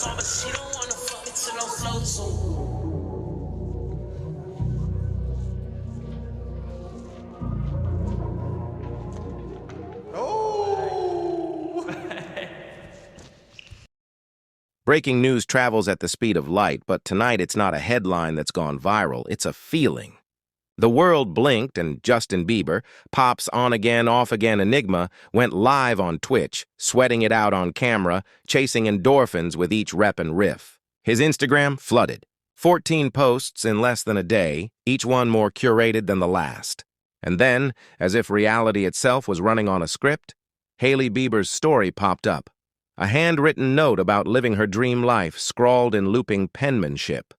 song, but she don't wanna fuck it to no flow tune. Breaking news travels at the speed of light, but tonight it's not a headline that's gone viral, it's a feeling. The world blinked and Justin Bieber, Pop's on-again, off-again enigma, went live on Twitch, sweating it out on camera, chasing endorphins with each rep and riff. His Instagram flooded. 14 posts in less than a day, each one more curated than the last. And then, as if reality itself was running on a script, Hailey Bieber's story popped up. A handwritten note about living her dream life, scrawled in looping penmanship.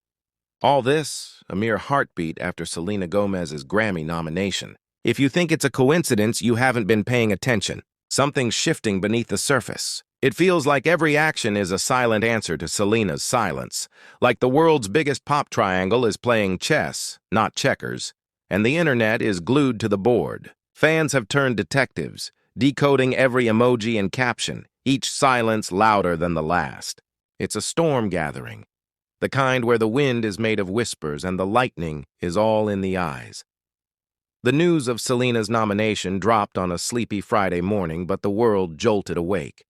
All this, a mere heartbeat after Selena Gomez's Grammy nomination. If you think it's a coincidence, you haven't been paying attention. Something's shifting beneath the surface. It feels like every action is a silent answer to Selena's silence. Like the world's biggest pop triangle is playing chess, not checkers. And the internet is glued to the board. Fans have turned detectives, decoding every emoji and caption, each silence louder than the last. It's a storm gathering, the kind where the wind is made of whispers and the lightning is all in the eyes. The news of Selena's nomination dropped on a sleepy Friday morning, but the world jolted awake.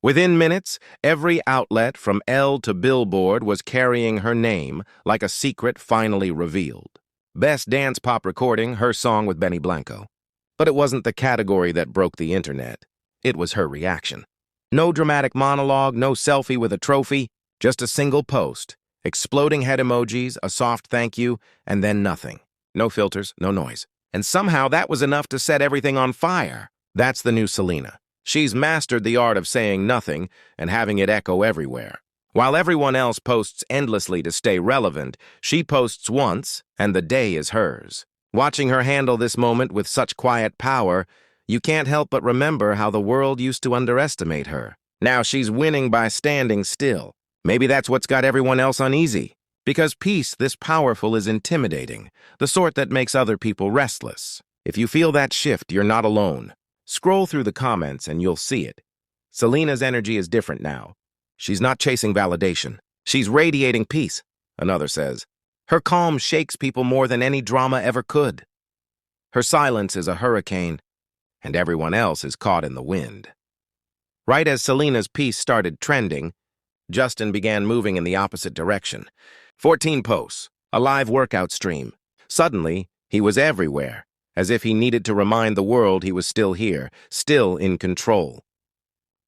Within minutes, every outlet from Elle to Billboard was carrying her name like a secret finally revealed. Best Dance Pop Recording, her song with Benny Blanco. But it wasn't the category that broke the internet. It was her reaction. No dramatic monologue, no selfie with a trophy, just a single post. Exploding head emojis, a soft thank you, and then nothing. No filters, no noise. And somehow that was enough to set everything on fire. That's the new Selena. She's mastered the art of saying nothing and having it echo everywhere. While everyone else posts endlessly to stay relevant, she posts once, and the day is hers. Watching her handle this moment with such quiet power, you can't help but remember how the world used to underestimate her. Now she's winning by standing still. Maybe that's what's got everyone else uneasy. Because peace this powerful is intimidating, the sort that makes other people restless. If you feel that shift, you're not alone. Scroll through the comments and you'll see it. Selena's energy is different now. She's not chasing validation. She's radiating peace, another says. Her calm shakes people more than any drama ever could. Her silence is a hurricane, and everyone else is caught in the wind. Right as Selena's piece started trending, Justin began moving in the opposite direction. 14 posts, a live workout stream. Suddenly, he was everywhere, as if he needed to remind the world he was still here, still in control.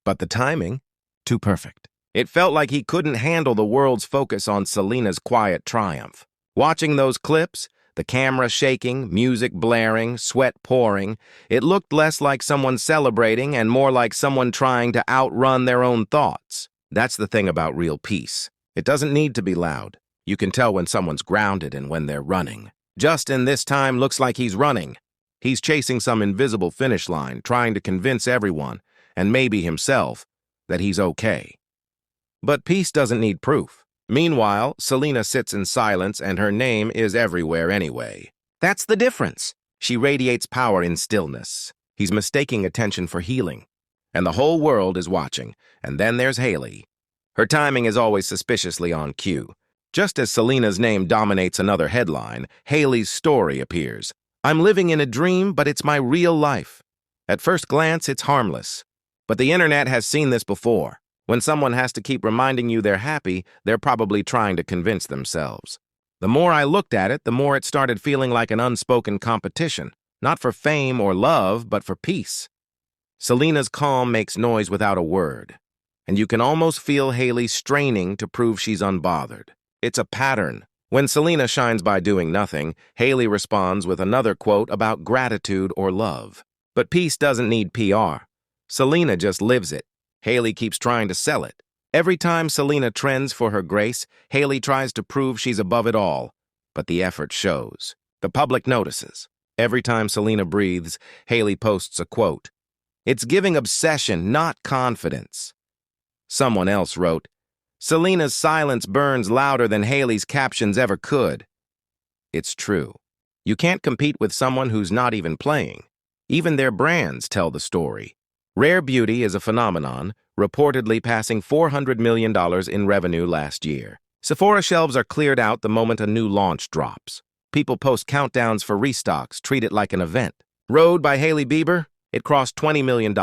But the timing? Too perfect. It felt like he couldn't handle the world's focus on Selena's quiet triumph. Watching those clips, the camera shaking, music blaring, sweat pouring, it looked less like someone celebrating and more like someone trying to outrun their own thoughts. That's the thing about real peace. It doesn't need to be loud. You can tell when someone's grounded and when they're running. Justin this time looks like he's running. He's chasing some invisible finish line, trying to convince everyone, and maybe himself, that he's okay. But peace doesn't need proof. Meanwhile, Selena sits in silence and her name is everywhere anyway. That's the difference. She radiates power in stillness. He's mistaking attention for healing. And the whole world is watching. And then there's Hailey. Her timing is always suspiciously on cue. Just as Selena's name dominates another headline, Hailey's story appears. I'm living in a dream, but it's my real life. At first glance, it's harmless. But the internet has seen this before. When someone has to keep reminding you they're happy, they're probably trying to convince themselves. The more I looked at it, the more it started feeling like an unspoken competition, not for fame or love, but for peace. Selena's calm makes noise without a word, and you can almost feel Hailey straining to prove she's unbothered. It's a pattern. When Selena shines by doing nothing, Hailey responds with another quote about gratitude or love. But peace doesn't need PR. Selena just lives it. Hailey keeps trying to sell it. Every time Selena trends for her grace, Hailey tries to prove she's above it all. But the effort shows. The public notices. Every time Selena breathes, Hailey posts a quote. It's giving obsession, not confidence. Someone else wrote, Selena's silence burns louder than Hailey's captions ever could. It's true. You can't compete with someone who's not even playing. Even their brands tell the story. Rare beauty is a phenomenon, reportedly passing $400 million in revenue last year. Sephora shelves are cleared out the moment a new launch drops. People post countdowns for restocks, treat it like an event. Rhode by Hailey Bieber, it crossed $20 million.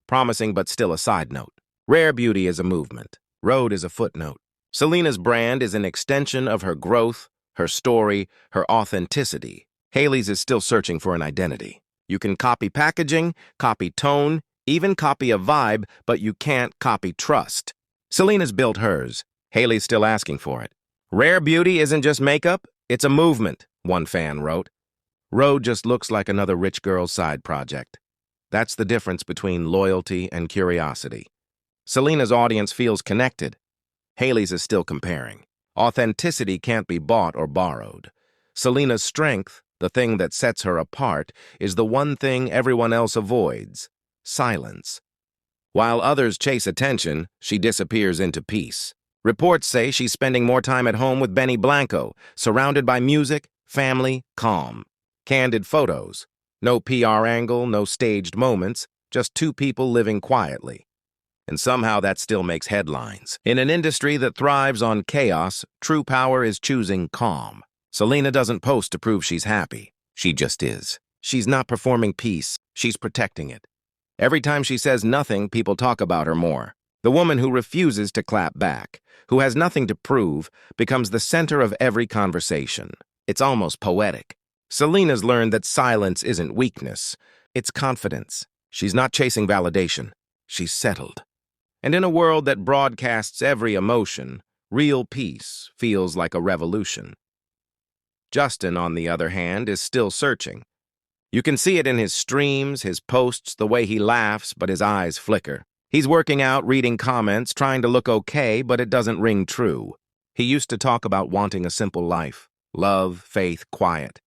Promising but still a side note. Rare beauty is a movement. Rhode is a footnote. Selena's brand is an extension of her growth, her story, her authenticity. Hailey's is still searching for an identity. You can copy packaging, copy tone, even copy a vibe, but you can't copy trust. Selena's built hers. Hailey's still asking for it. Rare beauty isn't just makeup, it's a movement, one fan wrote. Rhode just looks like another rich girl's side project. That's the difference between loyalty and curiosity. Selena's audience feels connected. Hailey's is still comparing. Authenticity can't be bought or borrowed. Selena's strength, the thing that sets her apart, is the one thing everyone else avoids: silence. While others chase attention, she disappears into peace. Reports say she's spending more time at home with Benny Blanco, surrounded by music, family, calm. Candid photos. No PR angle, no staged moments, just two people living quietly. And somehow that still makes headlines. In an industry that thrives on chaos, true power is choosing calm. Selena doesn't post to prove she's happy. She just is. She's not performing peace. She's protecting it. Every time she says nothing, people talk about her more. The woman who refuses to clap back, who has nothing to prove, becomes the center of every conversation. It's almost poetic. Selena's learned that silence isn't weakness. It's confidence. She's not chasing validation. She's settled. And in a world that broadcasts every emotion, real peace feels like a revolution. Justin, on the other hand, is still searching. You can see it in his streams, his posts, the way he laughs, but his eyes flicker. He's working out, reading comments, trying to look okay, but it doesn't ring true. He used to talk about wanting a simple life, love, faith, quiet.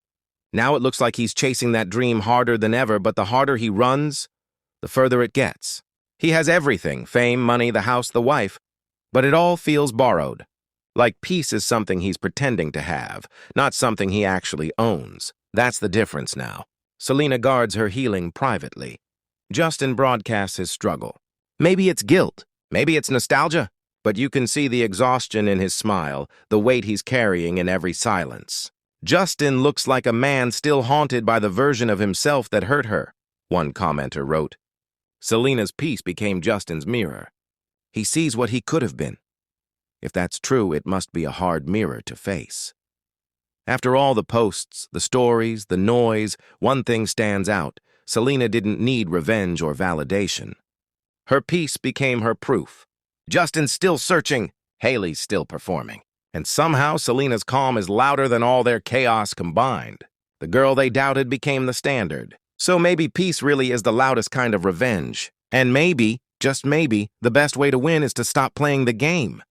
Now it looks like he's chasing that dream harder than ever, but the harder he runs, the further it gets. He has everything, fame, money, the house, the wife, but it all feels borrowed. Like peace is something he's pretending to have, not something he actually owns. That's the difference now. Selena guards her healing privately. Justin broadcasts his struggle. Maybe it's guilt, maybe it's nostalgia, but you can see the exhaustion in his smile, the weight he's carrying in every silence. Justin looks like a man still haunted by the version of himself that hurt her, one commenter wrote. Selena's peace became Justin's mirror. He sees what he could have been. If that's true, it must be a hard mirror to face. After all the posts, the stories, the noise, one thing stands out. Selena didn't need revenge or validation. Her peace became her proof. Justin's still searching, Hailey's still performing. And somehow Selena's calm is louder than all their chaos combined. The girl they doubted became the standard. So maybe peace really is the loudest kind of revenge. And maybe, just maybe, the best way to win is to stop playing the game.